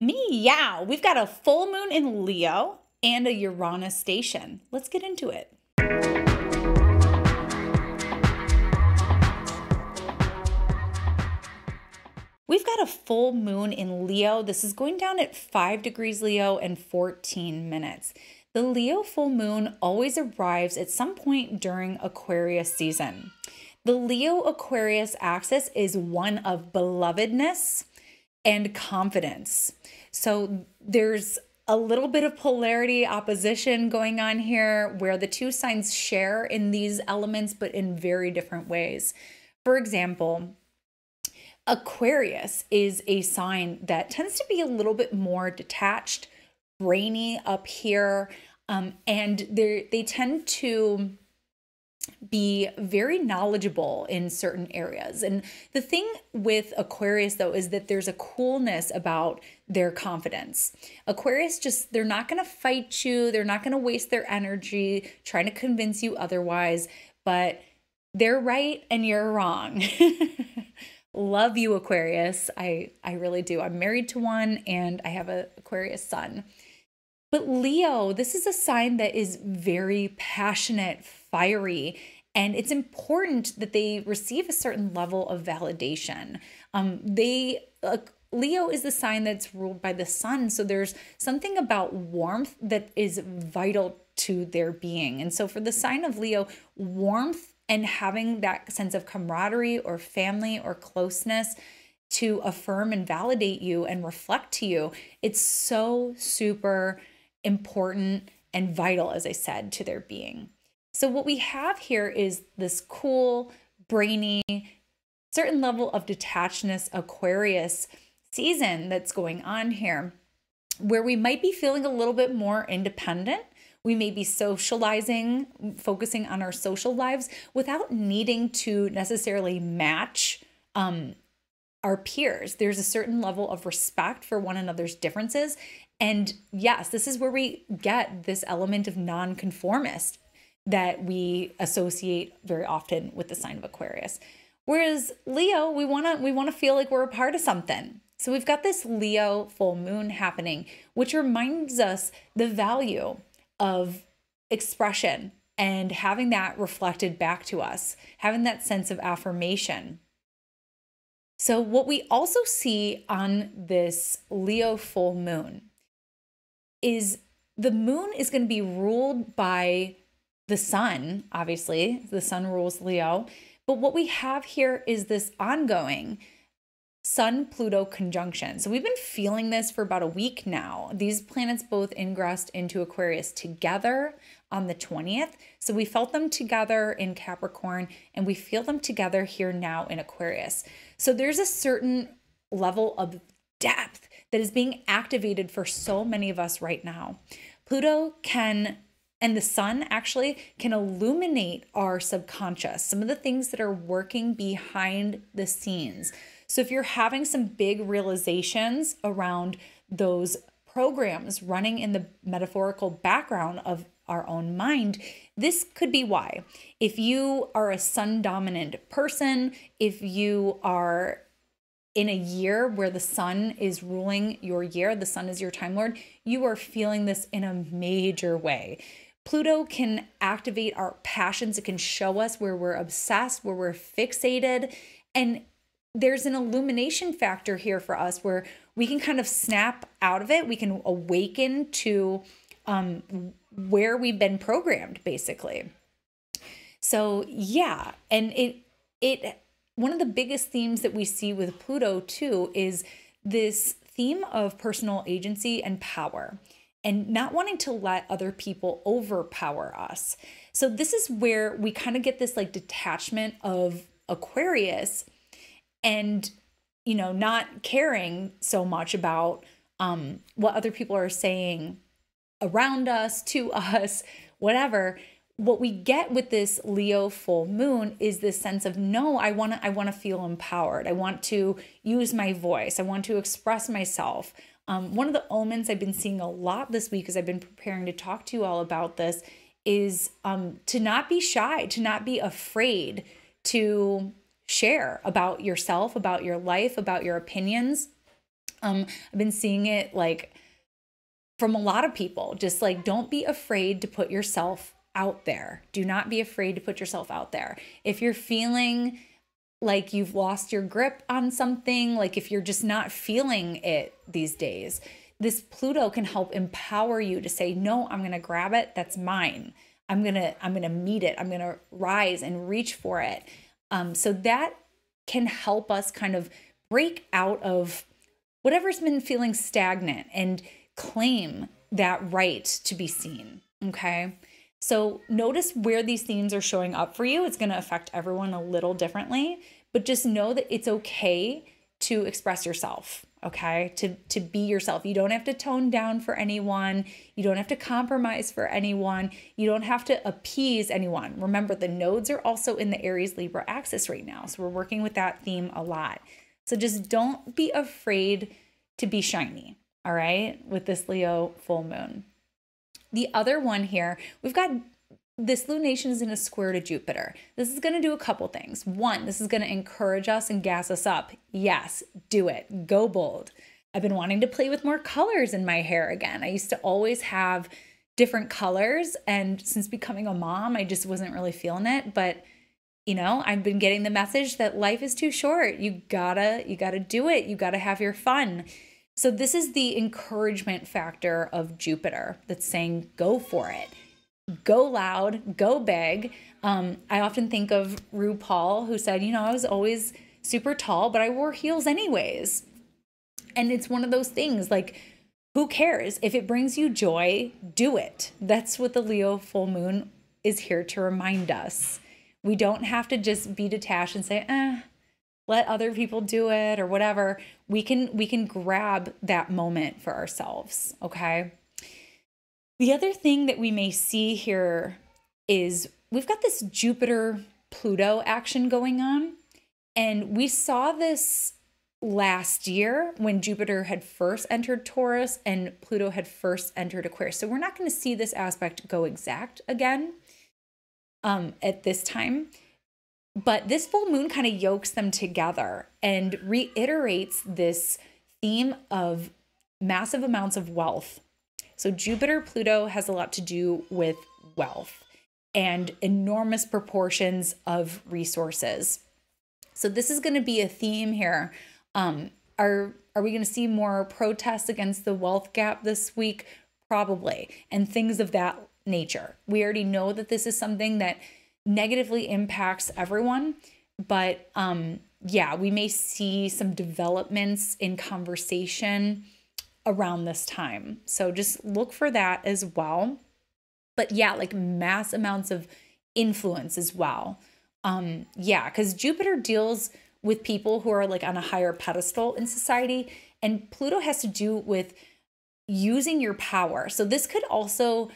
Me, yeah. We've got a full moon in Leo and a Uranus station. Let's get into it. We've got a full moon in Leo. This is going down at 5 degrees Leo and 14 minutes. The Leo full moon always arrives at some point during Aquarius season. The Leo Aquarius axis is one of belovedness and confidence. So there's a little bit of polarity, opposition going on here where the two signs share in these elements, but in very different ways. For example, Aquarius is a sign that tends to be a little bit more detached, brainy up here, and they tend to be very knowledgeable in certain areas. And the thing with Aquarius, though, is that there's a coolness about their confidence. Aquarius they're not going to fight you. They're not going to waste their energy trying to convince you otherwise, but they're right and you're wrong. Love you, Aquarius. I really do. I'm married to one and I have an Aquarius son. But Leo, this is a sign that is very passionate, fiery, and it's important that they receive a certain level of validation. Leo is the sign that's ruled by the sun, so there's something about warmth that is vital to their being. And so for the sign of Leo, warmth and having that sense of camaraderie or family or closeness to affirm and validate you and reflect to you, it's so super important and vital, as I said, to their being. So what we have here is this cool, brainy, certain level of detachedness Aquarius season that's going on here, where we might be feeling a little bit more independent. We may be socializing, focusing on our social lives without needing to necessarily match our peers. There's a certain level of respect for one another's differences. And yes, this is where we get this element of nonconformist that we associate very often with the sign of Aquarius. Whereas Leo, we want to feel like we're a part of something. So we've got this Leo full moon happening, which reminds us the value of expression and having that reflected back to us, having that sense of affirmation. So what we also see on this Leo full moon is the moon is going to be ruled by the sun. Obviously, the sun rules Leo. But what we have here is this ongoing Sun-Pluto conjunction. So we've been feeling this for about a week now. These planets both ingressed into Aquarius together on the 20th. So we felt them together in Capricorn and we feel them together here now in Aquarius. So there's a certain level of depth that is being activated for so many of us right now. Pluto and the sun actually can illuminate our subconscious, some of the things that are working behind the scenes. So if you're having some big realizations around those programs running in the metaphorical background of our own mind, this could be why. If you are a sun dominant person, if you are in a year where the sun is ruling your year, the sun is your time lord, you are feeling this in a major way. Pluto can activate our passions. It can show us where we're obsessed, where we're fixated. And there's an illumination factor here for us where we can kind of snap out of it. We can awaken to where we've been programmed, basically. So yeah, and it one of the biggest themes that we see with Pluto too is this theme of personal agency and power and not wanting to let other people overpower us. So this is where we kind of get this like detachment of Aquarius and, you know, not caring so much about what other people are saying around us, to us, whatever. What we get with this Leo full moon is this sense of, no, I want to feel empowered. I want to use my voice. I want to express myself. One of the omens I've been seeing a lot this week as I've been preparing to talk to you all about this is to not be shy, to not be afraid to share about yourself, about your life, about your opinions. I've been seeing it like from a lot of people, just like, don't be afraid to put yourself out there. Do not be afraid to put yourself out there. If you're feeling like you've lost your grip on something, like if you're just not feeling it these days, this Pluto can help empower you to say, no, I'm going to grab it. That's mine. I'm going to meet it. I'm going to rise and reach for it. So that can help us kind of break out of whatever's been feeling stagnant and claim that right to be seen. Okay. So notice where these themes are showing up for you. It's going to affect everyone a little differently, but just know that it's okay to express yourself. Okay. To be yourself. You don't have to tone down for anyone. You don't have to compromise for anyone. You don't have to appease anyone. Remember, the nodes are also in the Aries Libra axis right now. So we're working with that theme a lot. So just don't be afraid to be shiny. All right. With this Leo full moon. The other one here, we've got this lunation is in a square to Jupiter. This is going to do a couple things. One, this is going to encourage us and gas us up. Yes, do it. Go bold. I've been wanting to play with more colors in my hair again. I used to always have different colors, and since becoming a mom, I just wasn't really feeling it. But you know, I've been getting the message that life is too short. You gotta do it. You gotta have your fun. So this is the encouragement factor of Jupiter that's saying, go for it. Go loud, go big. I often think of RuPaul, who said, you know, I was always super tall, but I wore heels anyways. And it's one of those things like, who cares? If it brings you joy, do it. That's what the Leo full moon is here to remind us. We don't have to just be detached and say, let other people do it or whatever. We can grab that moment for ourselves. Okay. The other thing that we may see here is we've got this Jupiter-Pluto action going on. And we saw this last year when Jupiter had first entered Taurus and Pluto had first entered Aquarius. So we're not going to see this aspect go exact again at this time. But this full moon kind of yokes them together and reiterates this theme of massive amounts of wealth. So Jupiter, Pluto has a lot to do with wealth and enormous proportions of resources. So this is going to be a theme here. Are we going to see more protests against the wealth gap this week? Probably. And things of that nature. We already know that this is something that negatively impacts everyone, but yeah, we may see some developments in conversation around this time. So just look for that as well. But yeah, like mass amounts of influence as well. Yeah, because Jupiter deals with people who are like on a higher pedestal in society, and Pluto has to do with using your power. So this could also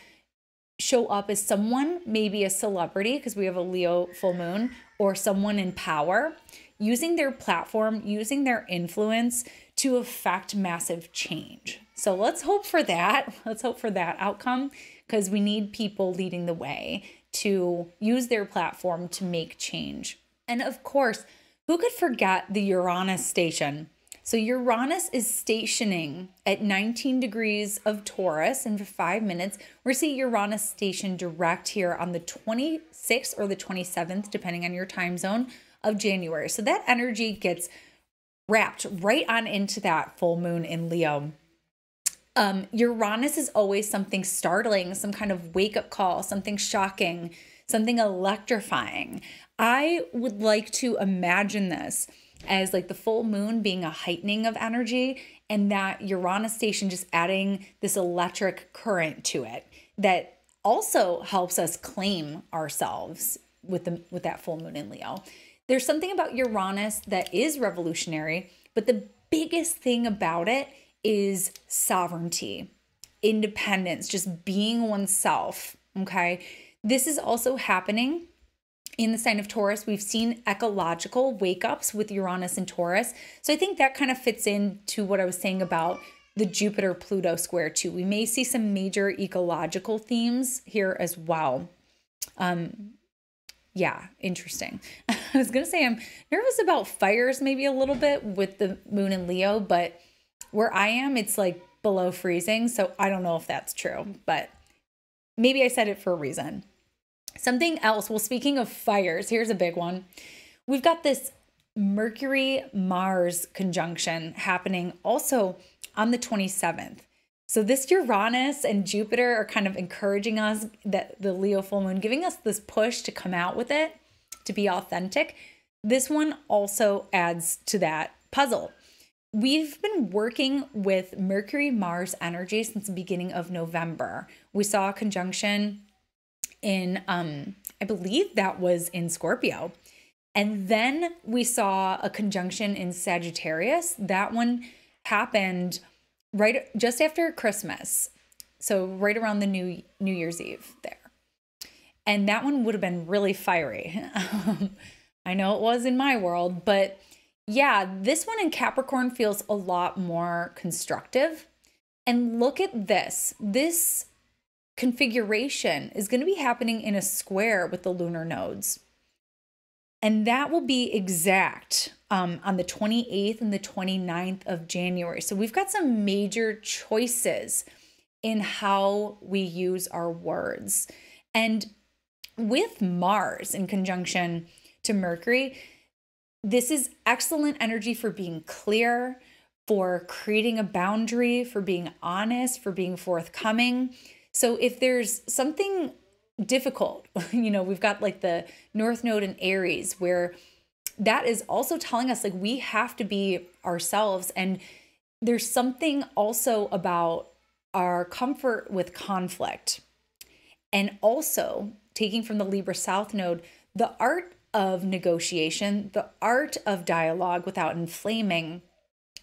show up as someone, maybe a celebrity, because we have a Leo full moon, or someone in power, using their platform, using their influence to affect massive change. So let's hope for that. Let's hope for that outcome, because we need people leading the way to use their platform to make change. And of course, who could forget the Uranus station? So Uranus is stationing at 19 degrees of Taurus, and for 5 minutes, we're seeing Uranus station direct here on the 26th or the 27th, depending on your time zone, of January. So that energy gets wrapped right on into that full moon in Leo. Uranus is always something startling, some kind of wake-up call, something shocking, something electrifying. I would like to imagine this as like the full moon being a heightening of energy, and that Uranus station just adding this electric current to it that also helps us claim ourselves with that full moon in Leo. There's something about Uranus that is revolutionary, but the biggest thing about it is sovereignty, independence, just being oneself. Okay. This is also happening in the sign of Taurus. We've seen ecological wake-ups with Uranus and Taurus. So I think that kind of fits into what I was saying about the Jupiter-Pluto square too. We may see some major ecological themes here as well. Yeah, interesting. I was going to say I'm nervous about fires maybe a little bit with the moon in Leo, but Where I am, it's like below freezing. So I don't know if that's true, but maybe I said it for a reason. Something else, well, speaking of fires, here's a big one. We've got this Mercury-Mars conjunction happening also on the 27th. So this Uranus and Jupiter are kind of encouraging us, that the Leo full moon, giving us this push to come out with it, to be authentic. This one also adds to that puzzle. We've been working with Mercury-Mars energy since the beginning of November. We saw a conjunction in, I believe that was in Scorpio. And then we saw a conjunction in Sagittarius. That one happened right just after Christmas. So right around the New Year's Eve there. And that one would have been really fiery. I know it was in my world, but yeah, this one in Capricorn feels a lot more constructive. And look at this. This configuration is going to be happening in a square with the lunar nodes. And that will be exact on the 28th and the 29th of January. So we've got some major choices in how we use our words. And with Mars in conjunction to Mercury, this is excellent energy for being clear, for creating a boundary, for being honest, for being forthcoming. So if there's something difficult, we've got like the North Node in Aries, where that is also telling us like we have to be ourselves. And there's something also about our comfort with conflict. And also taking from the Libra South Node, the art of negotiation, the art of dialogue without inflaming.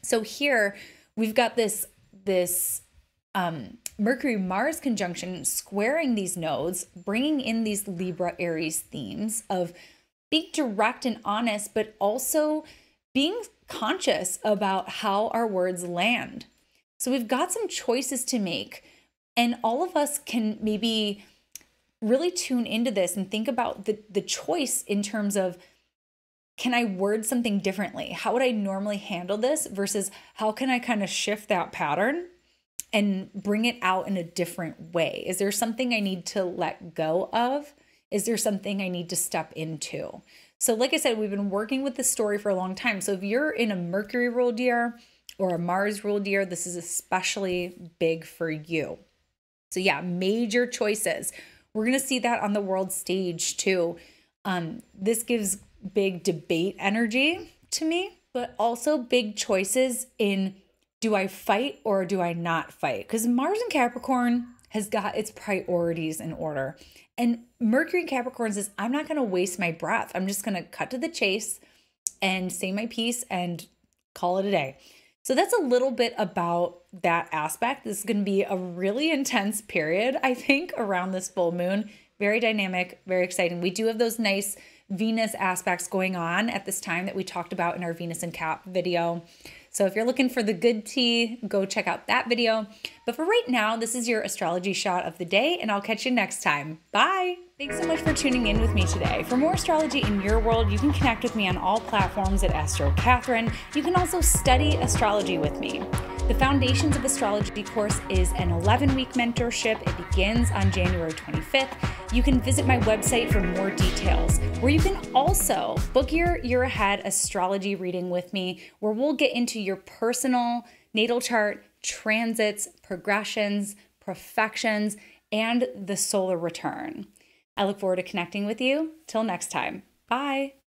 So here we've got this Mercury-Mars conjunction squaring these nodes, bringing in these Libra-Aries themes of being direct and honest, but also being conscious about how our words land. So we've got some choices to make, and all of us can maybe really tune into this and think about the choice in terms of, can I word something differently? How would I normally handle this versus how can I kind of shift that pattern and bring it out in a different way? Is there something I need to let go of? Is there something I need to step into? So like I said, we've been working with this story for a long time. So if you're in a Mercury ruled year or a Mars ruled year, this is especially big for you. So yeah, major choices. We're going to see that on the world stage too. This gives big debate energy to me, but also big choices in, do I fight or do I not fight? Because Mars in Capricorn has got its priorities in order. And Mercury in Capricorn says, I'm not going to waste my breath. I'm just going to cut to the chase and say my piece and call it a day. So that's a little bit about that aspect. This is going to be a really intense period, I think, around this full moon. Very dynamic, very exciting. We do have those nice Venus aspects going on at this time that we talked about in our Venus and Cap video. So if you're looking for the good tea, go check out that video. But for right now, this is your astrology shot of the day, and I'll catch you next time. Bye. Thanks so much for tuning in with me today. For more astrology in your world, you can connect with me on all platforms at Astro Catherine. You can also study astrology with me. The Foundations of Astrology course is an 11-week mentorship. It begins on January 25th. You can visit my website for more details, where you can also book your year ahead astrology reading with me, where we'll get into your personal natal chart, transits, progressions, profections, and the solar return. I look forward to connecting with you. Till next time. Bye.